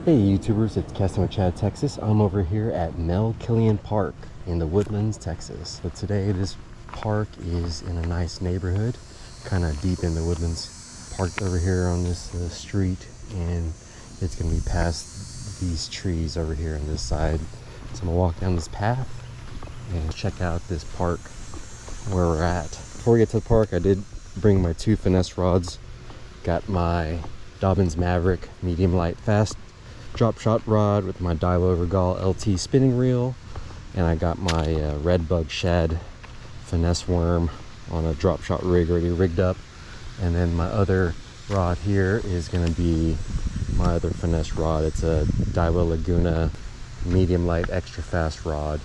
Hey YouTubers, it's Casting with Chad, Texas. I'm over here at Mel Killian Park in the Woodlands, Texas. So today this park is in a nice neighborhood, kind of deep in the Woodlands. Parked over here on this street, and it's going to be past these trees over here on this side. So I'm going to walk down this path and check out this park where we're at. Before we get to the park, I did bring my two finesse rods. Got my Dobyns Maverick medium light fast drop shot rod with my Daiwa Regal LT spinning reel, and I got my red bug shad finesse worm on a drop shot rig already rigged up. And then my other rod here is going to be my other finesse rod. It's a Daiwa Laguna medium light extra fast rod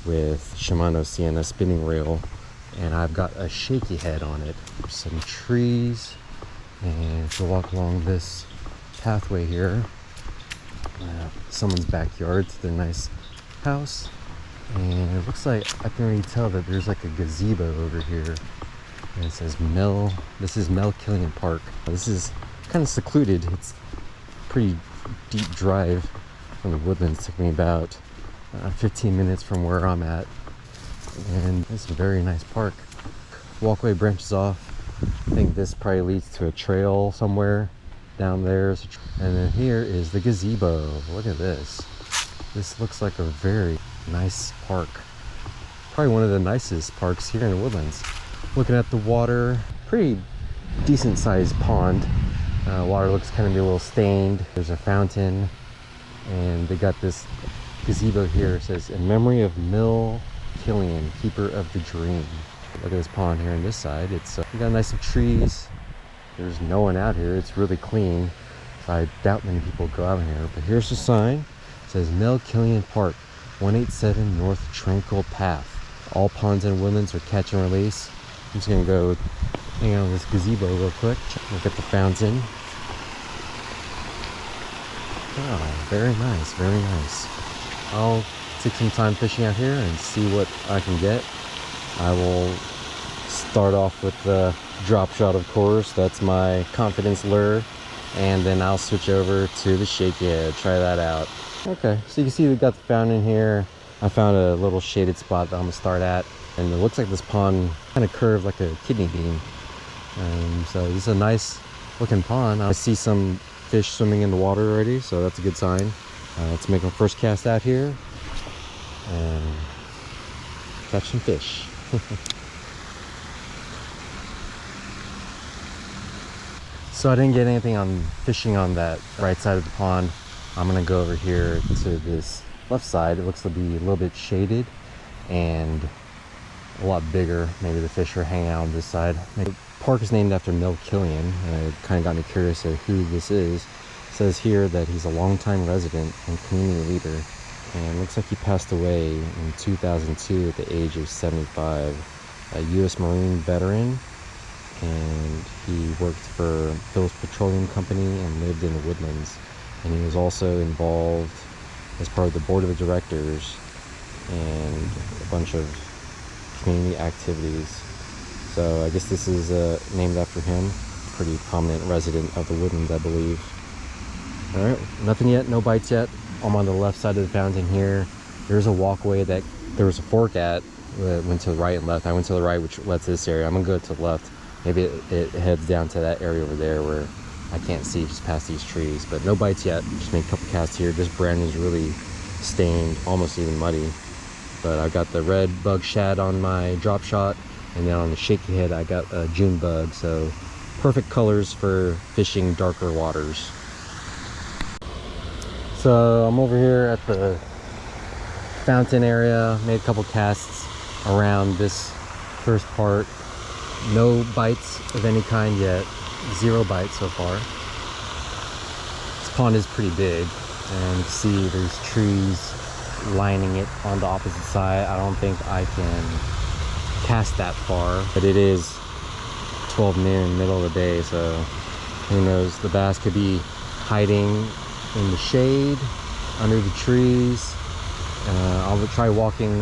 with Shimano Sienna spinning reel, and I've got a shaky head on it. Some trees, and to walk along this pathway here, someone's backyard. It's their nice house, and it looks like I can already tell that there's like a gazebo over here, and it says this is Mel Killian Park. This is kind of secluded. It's a pretty deep drive from the Woodlands. It took me about 15 minutes from where I'm at, and it's a very nice park. Walkway branches off. I think this probably leads to a trail somewhere down there. And then here is the gazebo. Look at this. This looks like a very nice park. Probably one of the nicest parks here in the Woodlands. Looking at the water, pretty decent sized pond. Water looks kind of a little stained. There's a fountain, and they got this gazebo here. It says, in memory of Mel Killian, keeper of the dream. Look at this pond here on this side. It's we got nice trees. There's no one out here. It's really clean. So I doubt many people go out here. But here's the sign. It says Mel Killian Park, 187 North Tranquil Path. All ponds and woodlands are catch and release. I'm just gonna go hang out on this gazebo real quick. Look at the fountain. Oh, very nice, very nice. I'll take some time fishing out here and see what I can get. I will start off with the drop shot, of course. That's my confidence lure, and then I'll switch over to the shaky head. Try that out. Okay, so you can see we got the fountain here. I found a little shaded spot that I'm gonna start at, and it looks like this pond kind of curved like a kidney bean. So this is a nice looking pond. I see some fish swimming in the water already, so that's a good sign. Let's make our first cast out here and catch some fish. So I didn't get anything on fishing on that right side of the pond. I'm gonna go over here to this left side. It looks to be a little bit shaded and a lot bigger. Maybe the fish are hanging out on this side. The park is named after Mel Killian, and it kind of got me curious of who this is. It says here that he's a longtime resident and community leader, and it looks like he passed away in 2002 at the age of 75. A U.S. Marine veteran, and he worked for Phillips Petroleum Company and lived in the Woodlands. And he was also involved as part of the board of directors and a bunch of community activities. So I guess this is named after him. Pretty prominent resident of the Woodlands, I believe. All right, nothing yet, no bites yet. I'm on the left side of the fountain here. There's a walkway that there was a fork at. Went to the right and left. I went to the right, which led to this area. I'm gonna go to the left. Maybe it heads down to that area over there where I can't see just past these trees. But no bites yet. Just made a couple casts here. This brand is really stained, almost even muddy. But I've got the red bug shad on my drop shot, and then on the shaky head I got a June bug. So perfect colors for fishing darker waters. So I'm over here at the fountain area. Made a couple casts around this first part. No bites of any kind yet. 0 bites so far. This pond is pretty big, and you can see there's trees lining it on the opposite side. I don't think I can cast that far, but it is 12 noon, middle of the day, so who knows. The bass could be hiding in the shade under the trees. I'll try walking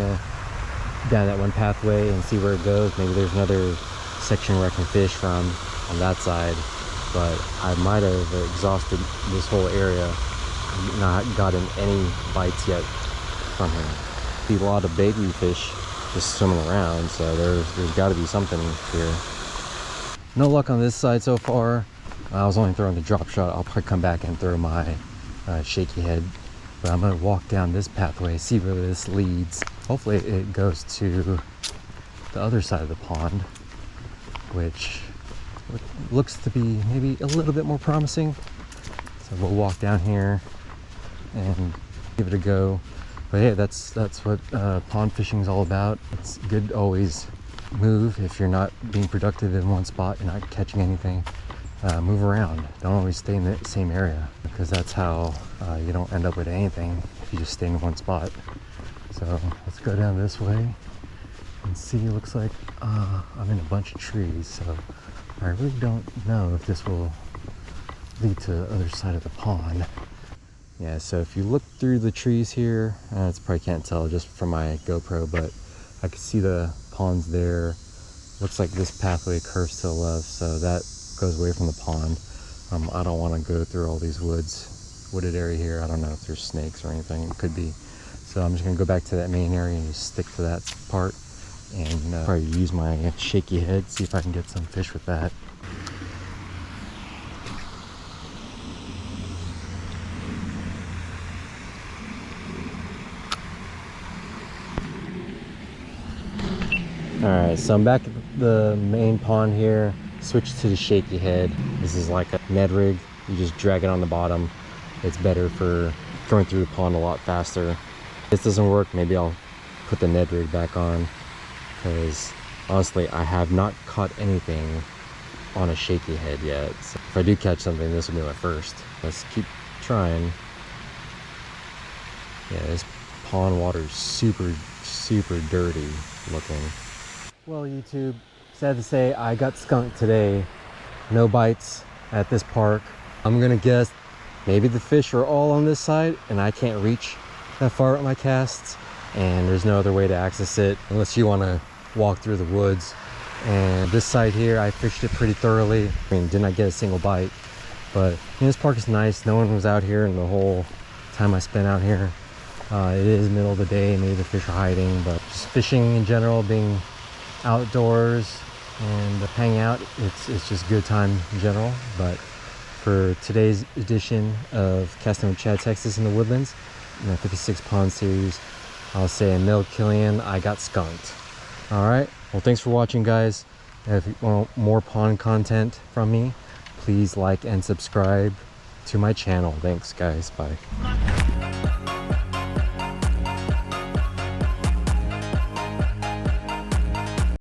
down that one pathway and see where it goes. Maybe there's another section where I can fish from on that side, but I might have exhausted this whole area not gotten any bites yet from him. See a lot of baby fish just swimming around, so there's got to be something here. No luck on this side so far. I was only throwing the drop shot. I'll probably come back and throw my shaky head, but I'm gonna walk down this pathway, see where this leads. Hopefully it goes to the other side of the pond, which looks to be maybe a little bit more promising. So we'll walk down here and give it a go. But yeah, that's what pond fishing is all about. It's good to always move. If you're not being productive in one spot, you're not catching anything, move around. Don't always stay in the same area, because that's how you don't end up with anything if you just stay in one spot. So let's go down this way and see. It looks like I'm in a bunch of trees, so I really don't know if this will lead to the other side of the pond. Yeah, so if you look through the trees here, it's probably can't tell just from my GoPro, but I can see the ponds there. Looks like this pathway curves to the left, so that goes away from the pond. I don't want to go through all these wooded area here. I don't know if there's snakes or anything. It could be. So I'm just gonna go back to that main area and just stick to that part, and probably use my shaky head, see if I can get some fish with that. Alright, so I'm back at the main pond here. Switch to the shaky head. This is like a Ned rig. You just drag it on the bottom. It's better for going through the pond a lot faster. If this doesn't work, maybe I'll put the Ned rig back on, because honestly I have not caught anything on a shaky head yet. So if I do catch something, this will be my first. Let's keep trying. Yeah, this pond water is super dirty looking. Well, YouTube, sad to say, I got skunked today. No bites at this park. I'm gonna guess maybe the fish are all on this side and I can't reach that far with my casts, and there's no other way to access it unless you want to walk through the woods. And this side here, I fished it pretty thoroughly. I mean, did not get a single bite, but this park is nice. No one was out here in the whole time I spent out here. It is middle of the day, maybe the fish are hiding, but just fishing in general, being outdoors and hang out, it's just good time in general. But for today's edition of Casting with Chad, Texas in the Woodlands, in the 56 pond series, I'll say Mel Killian, I got skunked. All right, well, thanks for watching, guys. If you want more pond content from me, please like and subscribe to my channel. Thanks, guys. Bye.